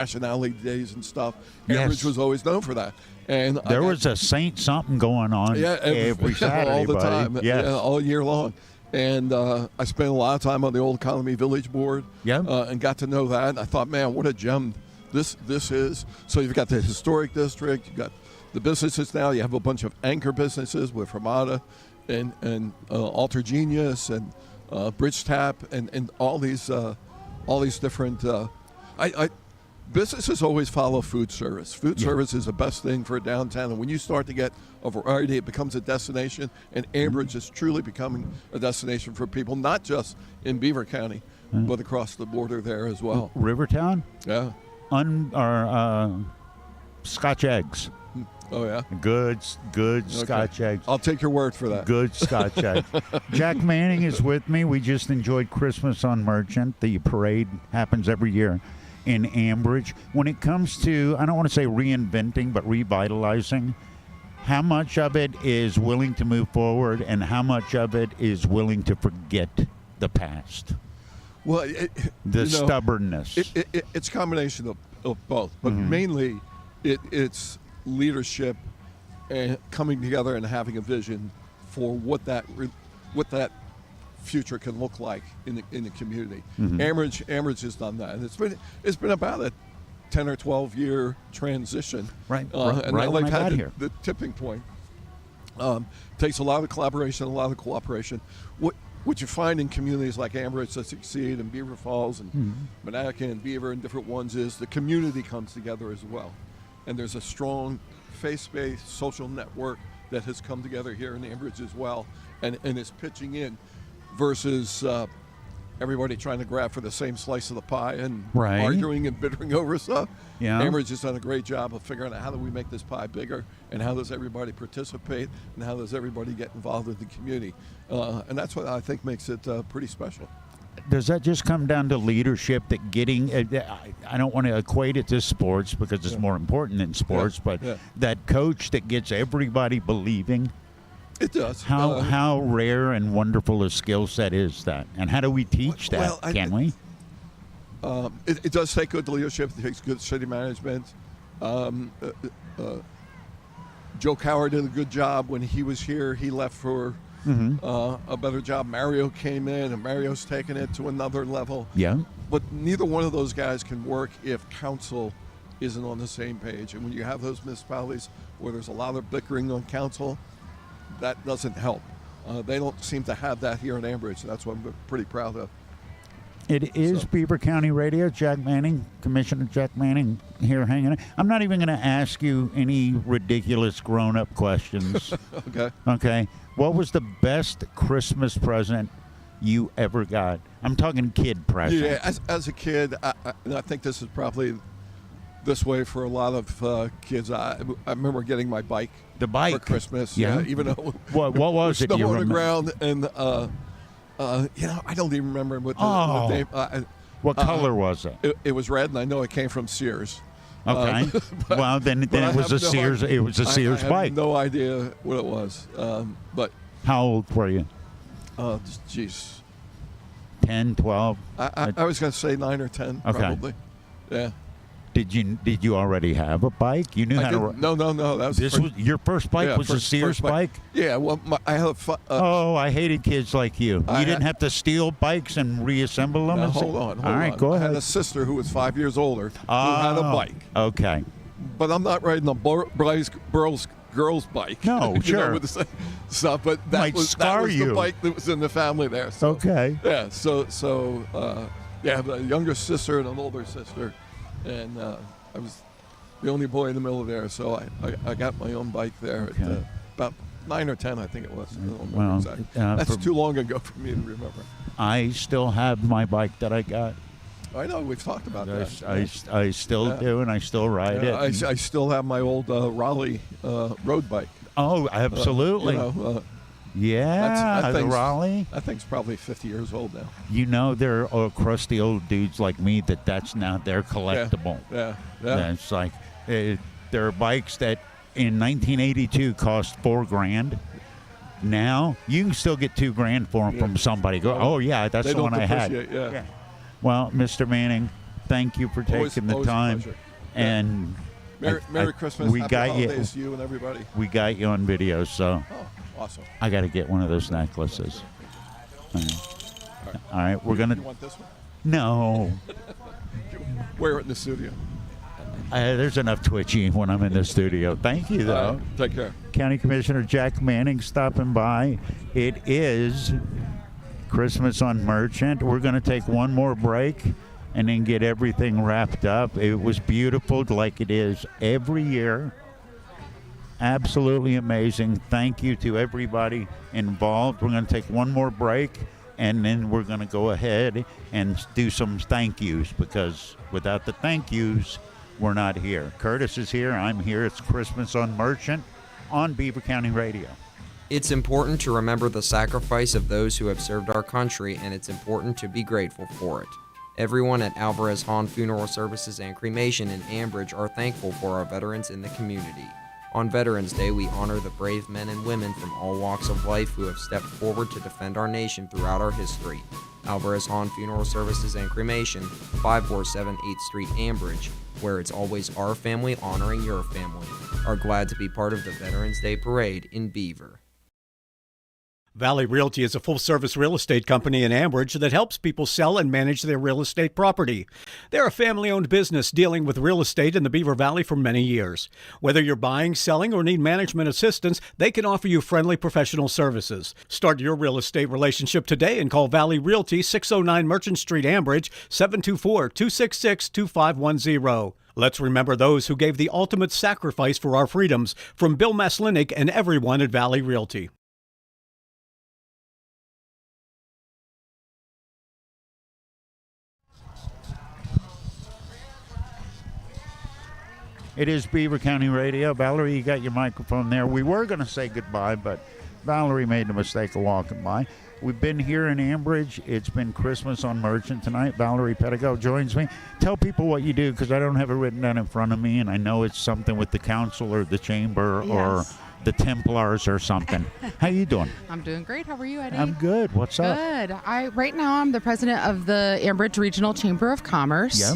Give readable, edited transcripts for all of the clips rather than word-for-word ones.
nationality days and stuff. Yes. Ambridge was always known for that. And There was a Saint something going on every Saturday, all the buddy. time, Yes. all year long. And I spent a lot of time on the Old Economy Village Board, and got to know that. And I thought, man, what a gem this is. So you've got the historic district, you've got the businesses now. You have a bunch of anchor businesses with Ramada and Alter Genius and Bridge Tap and all these different. Businesses always follow food service. Food service is the best thing for a downtown. And when you start to get a variety, it becomes a destination. And Ambridge is truly becoming a destination for people, not just in Beaver County, but across the border there as well. Rivertown? Yeah. Scotch eggs. Oh, yeah? Good Scotch eggs. I'll take your word for that. Good Scotch eggs. Jack Manning is with me. We just enjoyed Christmas on Merchant. The parade happens every year in Ambridge. When it comes to, I don't want to say reinventing, but revitalizing, how much of it is willing to move forward and how much of it is willing to forget the past? Well, stubbornness. It's a combination of both, but mainly it's leadership and coming together and having a vision for what that future can look like in the community. Ambridge has done that, and it's been about a 10 or 12 year transition. Right. And right when I got had here. the tipping point. Takes a lot of collaboration, a lot of cooperation. What you find in communities like Ambridge that succeed, and Beaver Falls and Monaca and Beaver and different ones, is the community comes together as well. And there's a strong faith-based social network that has come together here in Ambridge as well, and is pitching in versus everybody trying to grab for the same slice of the pie and arguing and bickering over stuff. Yeah. Ambridge has done a great job of figuring out how do we make this pie bigger, and how does everybody participate, and how does everybody get involved in the community. And that's what I think makes it pretty special. Does that just come down to leadership, that getting, I don't want to equate it to sports because it's more important than sports, but that coach that gets everybody believing? It does. How rare and wonderful a skill set is that? And how do we teach that? Can we? It does take good leadership. It takes good city management. Joe Coward did a good job when he was here. He left for a better job. Mario came in, and Mario's taken it to another level. Yeah. But neither one of those guys can work if council isn't on the same page. And when you have those municipalities where there's a lot of bickering on council, that doesn't help. They don't seem to have that here in Ambridge. That's what I'm pretty proud of. It is Beaver County Radio. Jack Manning, Commissioner Jack Manning, here hanging out. I'm not even going to ask you any ridiculous grown-up questions. Okay. What was the best Christmas present you ever got? I'm talking kid present. Yeah, as a kid, I think this is probably this way for a lot of kids. I remember getting my bike. The bike? For Christmas. Yeah. Even though what was it? Snow on the ground, and I don't even remember what the name. What color was it? It was red, and I know it came from Sears. Okay. Well, then it was a Sears. It was a Sears bike. I have no idea what it was. But how old were you? Geez. 10, 12? I was going to say 9 or 10, probably. Yeah. Did you already have a bike? You knew how to? No. That was your first bike. Was a Sears bike? Yeah. Well, I had. I hated kids like you. You didn't have to steal bikes and reassemble them. No, hold on. All right, go ahead. I had a sister who was 5 years older who had a bike. Okay. But I'm not riding a girl's bike. No, sure. With the stuff, but that was the bike that was in the family there. So, okay. Yeah. So I have a younger sister and an older sister. And I was the only boy in the middle there, so I got my own bike there at about 9 or 10, I think it was. I don't remember exactly. That's too long ago for me to remember. I still have my bike that I got. I know, we've talked about that. I still do, and I still ride it. I still have my old Raleigh road bike. Oh, absolutely. The Raleigh. I think it's probably 50 years old now. You know, there are crusty old dudes like me that's now they're collectible. Yeah. It's like there are bikes that in 1982 cost $4,000. Now you can still get $2,000 for them from somebody. That's the one I had. Yeah. Well, Mr. Manning, thank you for Always taking the a time. pleasure. And Merry Christmas. We Happy got holidays you. to you and everybody. We got you on video, so Oh, awesome. I got to get one of those necklaces. All right, we're gonna. You want this one? No, Wear it in the studio. there's enough twitchy when I'm in the studio. Thank you, though. All right, take care. County Commissioner Jack Manning stopping by. It is Christmas on Merchant. We're going to take one more break and then get everything wrapped up. It was beautiful like it is every year. Absolutely amazing. Thank you to everybody involved. We're going to take one more break, and then we're going to go ahead and do some thank yous, because without the thank yous, we're not here. Curtis is here. I'm here. It's Christmas on Merchant on Beaver County Radio. It's important to remember the sacrifice of those who have served our country, and it's important to be grateful for it. Everyone at Alvarez Hahn Funeral Services and Cremation in Ambridge are thankful for our veterans in the community. On Veterans Day, we honor the brave men and women from all walks of life who have stepped forward to defend our nation throughout our history. Alvarez Hahn Funeral Services and Cremation, 547 8th Street, Ambridge, where it's always our family honoring your family, are glad to be part of the Veterans Day Parade in Beaver. Valley Realty is a full-service real estate company in Ambridge that helps people sell and manage their real estate property. They're a family-owned business dealing with real estate in the Beaver Valley for many years. Whether you're buying, selling, or need management assistance, they can offer you friendly professional services. Start your real estate relationship today and call Valley Realty, 609 Merchant Street, Ambridge, 724-266-2510. Let's remember those who gave the ultimate sacrifice for our freedoms, from Bill Maslinick and everyone at Valley Realty. It is Beaver County Radio. Valerie, you got your microphone there. We were going to say goodbye, but Valerie made the mistake of walking by. We've been here in Ambridge. It's been Christmas on Merchant tonight. Valerie Pedigo joins me. Tell people what you do, because I don't have it written down in front of me, and I know it's something with the council or the chamber or the Templars or something. How you doing? I'm doing great. How are you, Eddie? I'm good. What's up? Good. Right now I'm the president of the Ambridge Regional Chamber of Commerce. Yeah.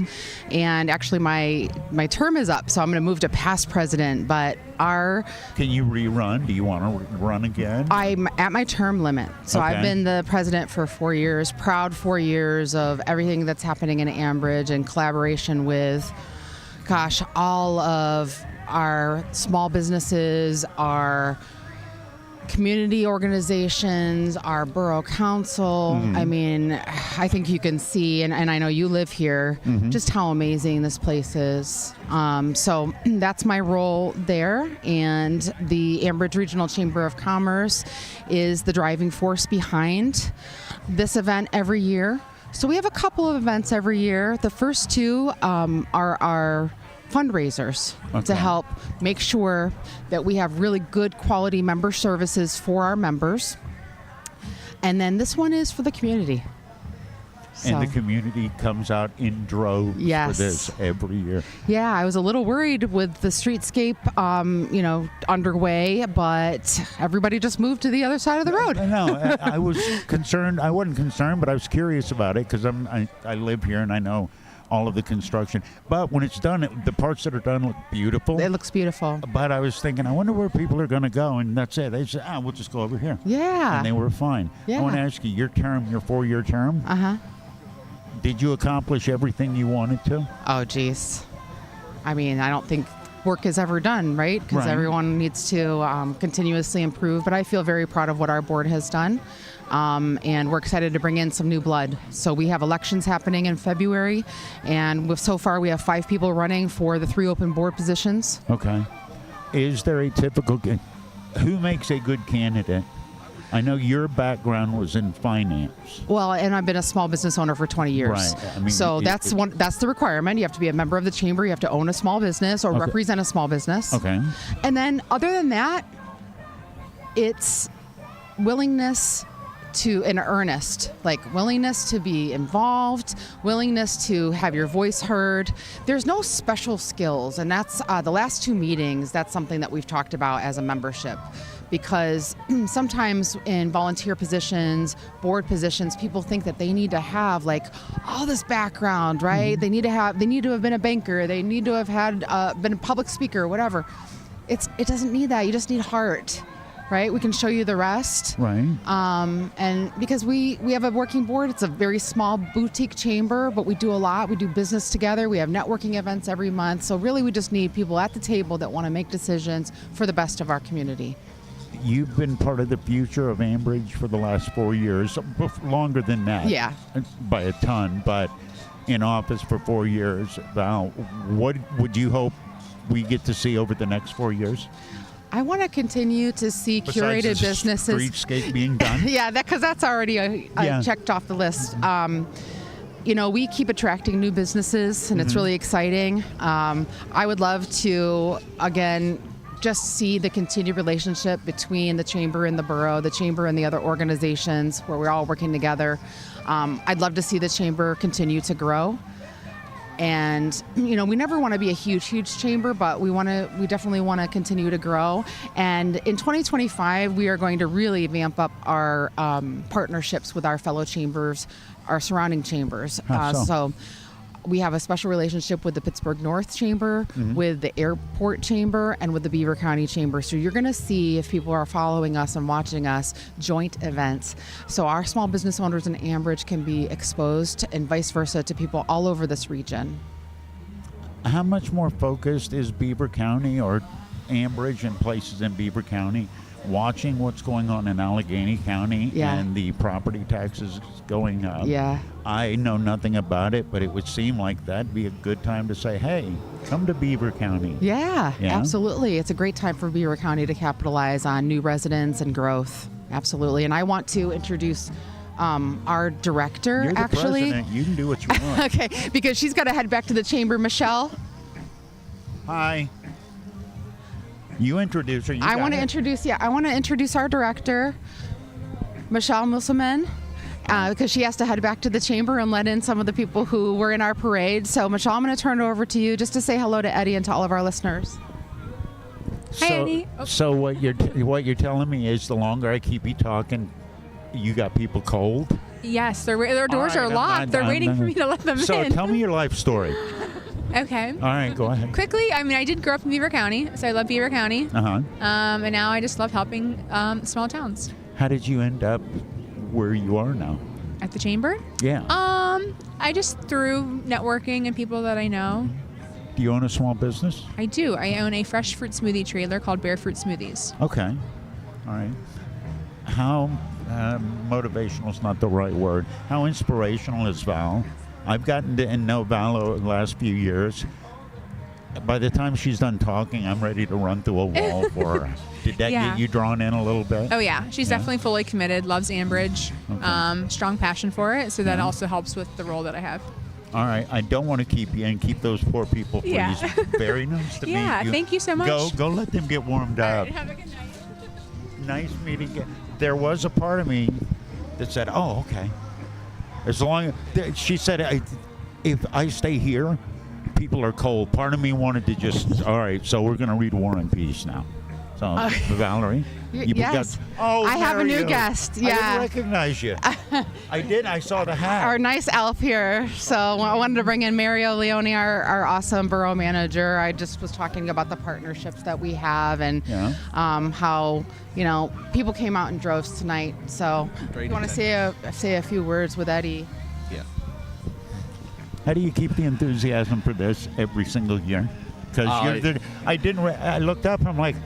And actually my term is up, so I'm going to move to past president, but Can you rerun? Do you want to run again? I'm at my term limit. So Okay. I've been the president for 4 years, proud 4 years of everything that's happening in Ambridge in collaboration with, all of our small businesses, our community organizations, our borough council. I mean, I think you can see, and I know you live here, just how amazing this place is. So that's my role there. And the Ambridge Regional Chamber of Commerce is the driving force behind this event every year. So we have a couple of events every year. The first two are our fundraisers to help make sure that we have really good quality member services for our members. And then this one is for the community. And the community comes out in droves Yes. for this every year. Yeah, I was a little worried with the streetscape, underway, but everybody just moved to the other side of the road. No, I was concerned. I wasn't concerned, but I was curious about it, because I live here and I know all of the construction. But when it's done, the parts that are done look beautiful. It looks beautiful. But I was thinking, I wonder where people are going to go, and that's it. They said, we'll just go over here. Yeah. And they were fine. Yeah. I want to ask you, your 4-year term, did you accomplish everything you wanted to? Oh, geez. I mean, I don't think work is ever done, right? Because Right. everyone needs to continuously improve. But I feel very proud of what our board has done. And we're excited to bring in some new blood. So we have elections happening in February. And so far, we have 5 people running for the 3 open board positions. Okay. Is there a typical... Who makes a good candidate? I know your background was in finance. Well, and I've been a small business owner for 20 years. Right. I mean, so that's the requirement. You have to be a member of the chamber. You have to own a small business or represent a small business. Okay. And then other than that, it's willingness willingness to be involved, willingness to have your voice heard. There's no special skills, and that's the last 2 meetings, that's something that we've talked about as a membership, because sometimes in volunteer positions, board positions, people think that they need to have like all this background, right? They need to have been a banker, they need to have had been a public speaker, whatever. It doesn't need that. You just need heart. Right, we can show you the rest. Right. And because we have a working board, it's a very small boutique chamber, but we do a lot. We do business together. We have networking events every month. So really, we just need people at the table that want to make decisions for the best of our community. You've been part of the future of Ambridge for the last 4 years, longer than that. Yeah. By a ton, but in office for 4 years. Val, what would you hope we get to see over the next 4 years? I want to continue to see Besides curated the businesses. Streetscape being done. Yeah, because that's already checked off the list. We keep attracting new businesses, and it's really exciting. I would love to, again, just see the continued relationship between the chamber and the borough, the chamber and the other organizations where we're all working together. I'd love to see the chamber continue to grow. And we never want to be a huge chamber, but we definitely want to continue to grow. And in 2025, we are going to really vamp up our partnerships with our fellow chambers, our surrounding chambers. So we have a special relationship with the Pittsburgh North Chamber, with the Airport Chamber, and with the Beaver County Chamber. So you're going to see, if people are following us and watching us, joint events. So our small business owners in Ambridge can be exposed, and vice versa, to people all over this region. How much more focused is Beaver County or Ambridge and places in Beaver County watching what's going on in Allegheny County and the property taxes going up? Yeah. I know nothing about it, but it would seem like that'd be a good time to say, hey, come to Beaver County. Yeah, absolutely. It's a great time for Beaver County to capitalize on new residents and growth. Absolutely. And I want to introduce our director, You're the actually. president. You can do what you want. Okay, because she's got to head back to the chamber. Michelle? Hi. You introduce her. I want to introduce our director, Michelle Musselman, because she has to head back to the chamber and let in some of the people who were in our parade. So, Michelle, I'm going to turn it over to you just to say hello to Eddie and to all of our listeners. Hi, Eddie. So what you're telling me is the longer I keep you talking, you got people cold? Yes, their doors are locked. They're waiting for me to let them in. So tell me your life story. Okay. All right, go ahead. Quickly, I did grow up in Beaver County, so I love Beaver County. And now I just love helping small towns. How did you end up where you are now? At the chamber? Yeah. I just through networking and people that I know. Do you own a small business? I do. I own a fresh fruit smoothie trailer called Bear Fruit Smoothies. Okay. All right. How motivational is not the right word. How inspirational is Val? I've gotten to know Val over the last few years. By the time she's done talking, I'm ready to run through a wall for her. Did that get you drawn in a little bit? Oh, yeah. She's definitely fully committed, loves Ambridge, strong passion for it, so that also helps with the role that I have. All right. I don't want to keep you and keep those poor people, please. Yeah. Very nice to meet you. Yeah, thank you so much. Go let them get warmed up. All right, have a good night. Nice meeting you. There was a part of me that said, oh, okay. As long as, she said, if I stay here, people are cold. Part of me wanted to just, all right, so we're going to read War and Peace now. So, Valerie, yes. I have a new guest. Yeah. I didn't recognize you. I did. I saw the hat. Our nice elf here. So I wanted to bring in Mario Leone, our awesome borough manager. I just was talking about the partnerships that we have and how, people came out in droves tonight. So you want to say a few words with Eddie? Yeah. How do you keep the enthusiasm for this every single year? Because I looked up and I'm like,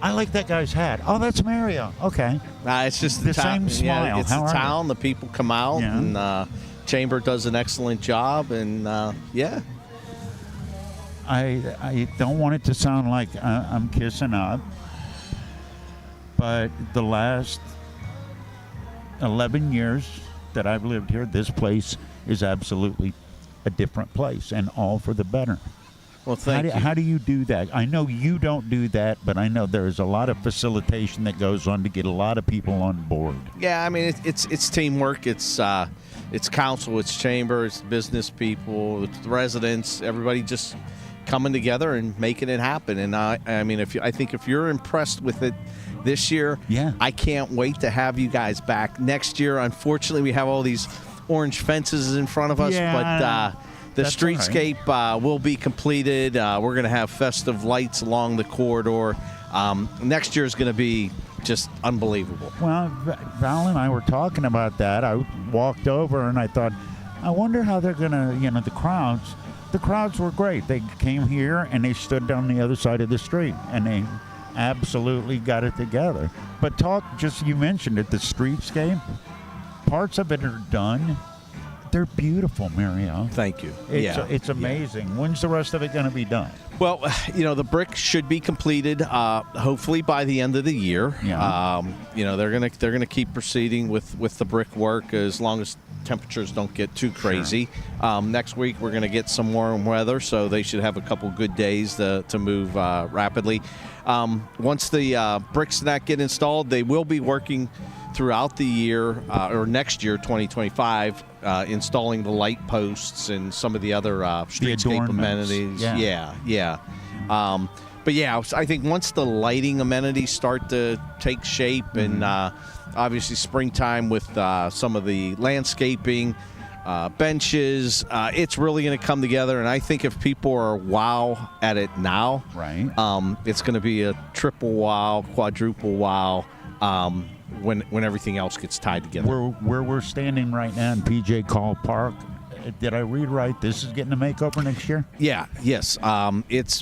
I like that guy's hat. Oh, that's Mario. Okay. It's just the same smile. Yeah, it's How the are town. The people come out, and Chamber does an excellent job. And I don't want it to sound like I'm kissing up, but the last 11 years that I've lived here, this place is absolutely a different place, and all for the better. Well, thank you. How do you do that? I know you don't do that, but I know there's a lot of facilitation that goes on to get a lot of people on board. Yeah, I mean it's teamwork. It's council, it's chamber, it's business people, it's residents, everybody just coming together and making it happen. And I think if you're impressed with it this year. Yeah. I can't wait to have you guys back next year. Unfortunately, we have all these orange fences in front of us, Yeah, but the that's all right. streetscape will be completed. We're going to have festive lights along the corridor. Next year is going to be just unbelievable. Well, Val and I were talking about that. I walked over and I thought, I wonder how they're going to, the crowds were great. They came here and they stood down the other side of the street and they absolutely got it together. But you mentioned it, the streetscape, parts of it are done. They're beautiful, Mario. Thank you. It's amazing. Yeah. When's the rest of it going to be done? Well, the brick should be completed hopefully by the end of the year. Yeah. They're gonna keep proceeding with the brick work as long as temperatures don't get too crazy. Sure. Next week we're gonna get some warm weather, so they should have a couple good days to move rapidly. Once the bricks and that get installed, they will be working throughout the year or next year, 2025, installing the light posts and some of the other streetscape amenities. Yeah. But yeah, I think once the lighting amenities start to take shape, and obviously springtime with some of the landscaping, benches, it's really going to come together. And I think if people are wow at it now, right, it's going to be a triple wow, quadruple wow. When everything else gets tied together. Where we're standing right now in PJ Call Park, did I read right? This is getting a makeover next year? Yes.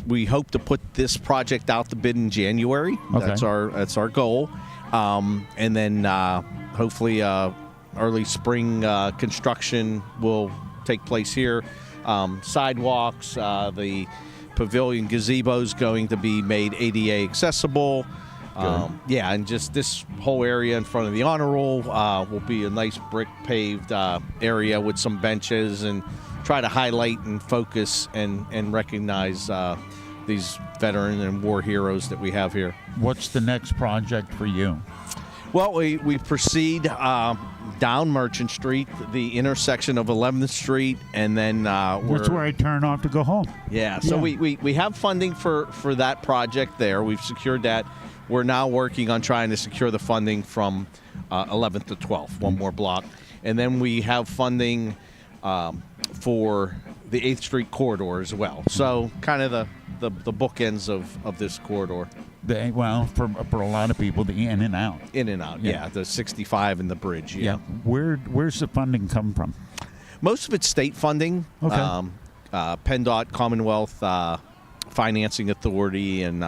We hope to put this project out to bid in January. Okay. That's our goal. And then hopefully early spring construction will take place here. Sidewalks, the pavilion gazebo is going to be made ADA accessible. And just this whole area in front of the honor roll will be a nice brick paved area with some benches, and try to highlight and focus and recognize these veteran and war heroes that we have here. What's the next project for you? Well, we proceed down Merchant Street, the intersection of 11th Street, and then that's where I turn off to go home. Yeah, so we have funding for that project there. We've secured that. We're now working on trying to secure the funding from 11th to 12th, one more block. And then we have funding for the 8th Street corridor as well. So kind of the bookends of this corridor. For a lot of people, the in and out. In and out, yeah. The 65 and the bridge, yeah. Where's the funding come from? Most of it's state funding. Okay. PennDOT, Commonwealth Financing Authority, and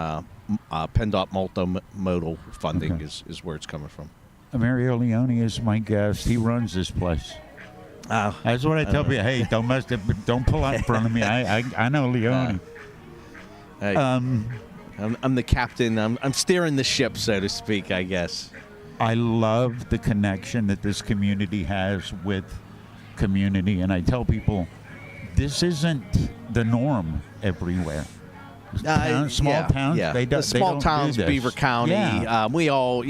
PennDOT multimodal funding is where it's coming from. Mario Leone is my guest. He runs this place. That's what I tell people. Hey, don't pull out in front of me. I know Leone. I'm the captain. I'm steering the ship, so to speak, I guess. I love the connection that this community has with community, and I tell people this isn't the norm everywhere. Small towns, they don't. The small towns, do this. Beaver County. We all,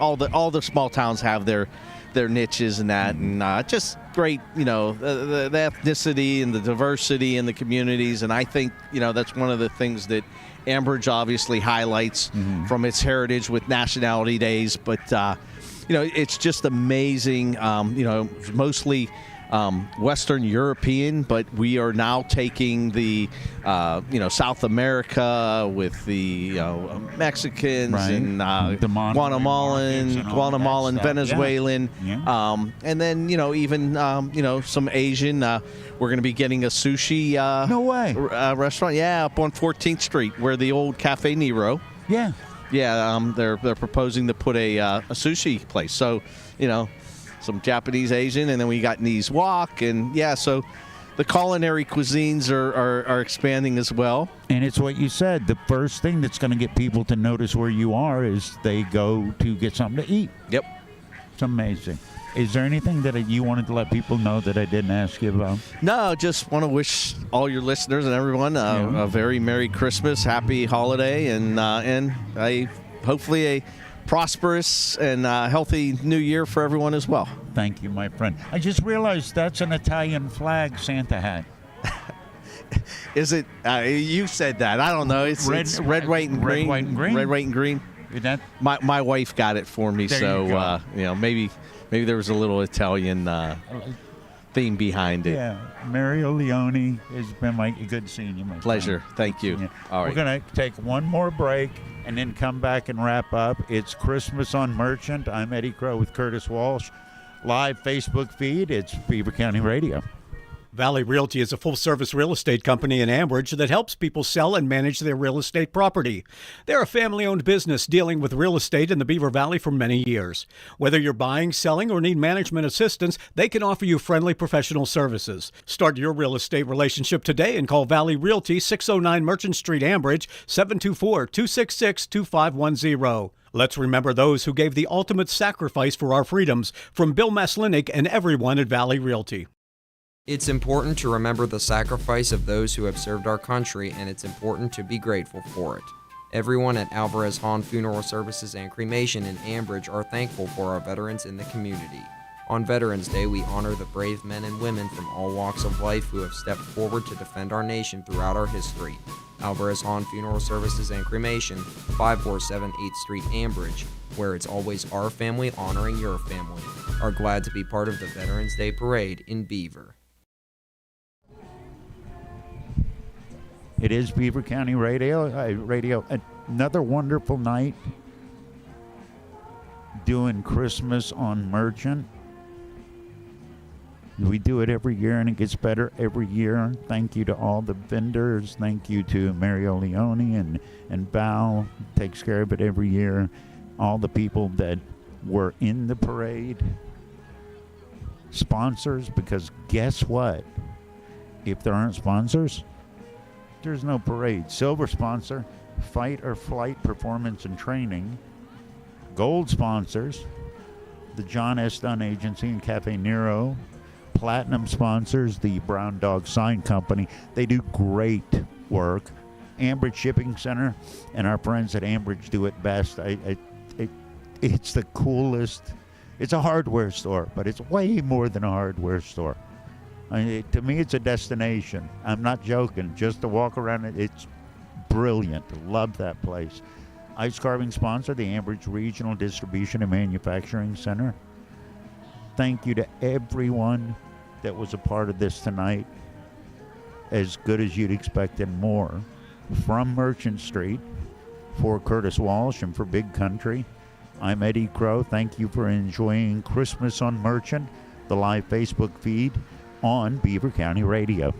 all the small towns have their niches and that, and just great, the ethnicity and the diversity in the communities. And I think that's one of the things that Ambridge obviously highlights from its heritage with Nationality Days. But it's just amazing. Mostly Western European, but we are now taking the South America with the Mexicans and Guatemalan, Venezuelan, and then even some Asian. We're going to be getting a sushi restaurant, up on 14th Street, where the old Cafe Nero. They're proposing to put a sushi place. So some Japanese, Asian, and then we got Knees Walk, and so the culinary cuisines are expanding as well. And it's what you said. The first thing that's going to get people to notice where you are is they go to get something to eat. Yep. It's amazing. Is there anything that you wanted to let people know that I didn't ask you about? No, just want to wish all your listeners and everyone a very Merry Christmas, Happy Holiday, and hopefully a prosperous and healthy new year for everyone as well. Thank you, my friend. I just realized that's an Italian flag Santa hat. Is it? You said that. I don't know. It's red, white, and green. Red, white, and green. Red, white, and green. That My wife got it for me, There so you go. maybe there was a little Italian theme behind it. Yeah, Mario Leone has been good seeing you, my Pleasure. friend. Thank you. Yeah. All right. We're going to take one more break and then come back and wrap up. It's Christmas on Merchant. I'm Eddie Crow with Curtis Walsh. Live Facebook feed. It's Beaver County Radio. Valley Realty is a full-service real estate company in Ambridge that helps people sell and manage their real estate property. They're a family-owned business dealing with real estate in the Beaver Valley for many years. Whether you're buying, selling, or need management assistance, they can offer you friendly professional services. Start your real estate relationship today and call Valley Realty, 609 Merchant Street, Ambridge, 724-266-2510. Let's remember those who gave the ultimate sacrifice for our freedoms. From Bill Maslinick and everyone at Valley Realty. It's important to remember the sacrifice of those who have served our country, and it's important to be grateful for it. Everyone at Alvarez Hahn Funeral Services and Cremation in Ambridge are thankful for our veterans in the community. On Veterans Day, we honor the brave men and women from all walks of life who have stepped forward to defend our nation throughout our history. Alvarez Hahn Funeral Services and Cremation, 547 8th Street, Ambridge, where it's always our family honoring your family, are glad to be part of the Veterans Day Parade in Beaver. It is Beaver County Radio. Another wonderful night doing Christmas on Merchant. We do it every year, and it gets better every year. Thank you to all the vendors. Thank you to Mario Leone and Val, takes care of it every year. All the people that were in the parade. Sponsors, because guess what? If there aren't sponsors, there's no parade. Silver sponsor, Fight or Flight Performance and Training. Gold sponsors, the John S. Dunn Agency and Cafe Nero. Platinum sponsors, the Brown Dog Sign Company. They do great work. Ambridge Shipping Center and our friends at Ambridge do it best. It's the coolest. It's a hardware store, but it's way more than a hardware store. To me, it's a destination. I'm not joking. Just to walk around it, it's brilliant. Love that place. Ice carving sponsor, the Ambridge Regional Distribution and Manufacturing Center. Thank you to everyone that was a part of this tonight. As good as you'd expect and more. From Merchant Street, for Curtis Walsh and for Big Country, I'm Eddie Crow. Thank you for enjoying Christmas on Merchant, the live Facebook feed on Beaver County Radio.